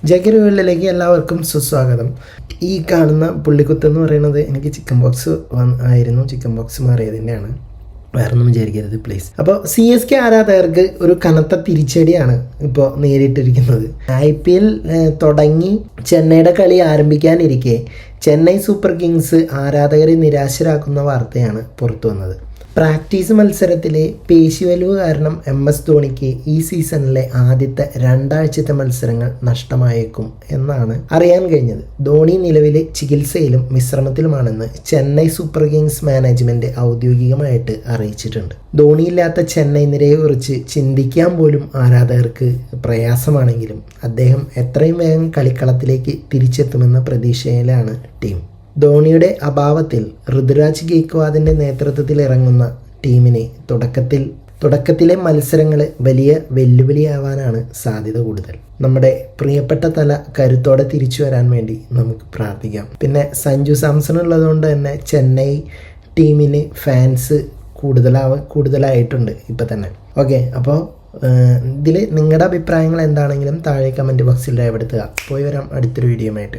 ജഗരുകളിലേക്ക് എല്ലാവർക്കും സുസ്വാഗതം. ഈ കാണുന്ന പുള്ളിക്കുത്ത് എന്ന് പറയുന്നത് എനിക്ക് ചിക്കൻ ബോക്സ് ആയിരുന്നു. ചിക്കൻ ബോക്സ് മാറിയതിൻ്റെയാണ്, വേറൊന്നും വിചാരിക്കരുത് പ്ലീസ്. അപ്പോൾ CSK ആരാധകർക്ക് ഒരു കനത്ത തിരിച്ചടിയാണ് ഇപ്പോൾ നേരിട്ടിരിക്കുന്നത്. IPL തുടങ്ങി ചെന്നൈയുടെ കളി ആരംഭിക്കാനിരിക്കെ ചെന്നൈ സൂപ്പർ കിങ്സ് ആരാധകരെ നിരാശരാക്കുന്ന വാർത്തയാണ് പുറത്തു വന്നത്. പ്രാക്ടീസ് മത്സരത്തിലെ പേശിവലിവ് കാരണം MS ധോണിക്ക് ഈ സീസണിലെ ആദ്യത്തെ 2 ആഴ്ചത്തെ മത്സരങ്ങൾ നഷ്ടമായേക്കും എന്നാണ് അറിയാൻ കഴിഞ്ഞത്. ധോണി നിലവിലെ ചികിത്സയിലും വിശ്രമത്തിലുമാണെന്ന് ചെന്നൈ സൂപ്പർ കിങ്സ് മാനേജ്മെന്റ് ഔദ്യോഗികമായിട്ട് അറിയിച്ചിട്ടുണ്ട്. ധോണിയില്ലാത്ത ചെന്നൈ നിരയെക്കുറിച്ച് ചിന്തിക്കാൻ പോലും ആരാധകർക്ക് പ്രയാസമാണെങ്കിലും അദ്ദേഹം എത്രയും വേഗം കളിക്കളത്തിലേക്ക് തിരിച്ചെത്തുമെന്ന പ്രതീക്ഷയിലാണ് ടീം. ധോണിയുടെ അഭാവത്തിൽ ഋതുരാജ് ഗെയ്ക്വാദിൻ്റെ നേതൃത്വത്തിൽ ഇറങ്ങുന്ന ടീമിന് തുടക്കത്തിലെ മത്സരങ്ങൾ വലിയ വെല്ലുവിളിയാവാനാണ് സാധ്യത കൂടുതൽ. നമ്മുടെ പ്രിയപ്പെട്ട തല കരുത്തോടെ തിരിച്ചു വരാൻ വേണ്ടി നമുക്ക് പ്രാർത്ഥിക്കാം. പിന്നെ സഞ്ജു സാംസൺ ഉള്ളതുകൊണ്ട് തന്നെ ചെന്നൈ ടീമിന് ഫാൻസ് കൂടുതലായിട്ടുണ്ട് ഇപ്പം തന്നെ. ഓക്കെ, അപ്പോൾ ഇതിൽ നിങ്ങളുടെ അഭിപ്രായങ്ങൾ എന്താണെങ്കിലും താഴെ കമൻറ്റ് ബോക്സിൽ രേഖപ്പെടുത്തുക. പോയി വരാം അടുത്തൊരു വീഡിയോ ആയിട്ട്.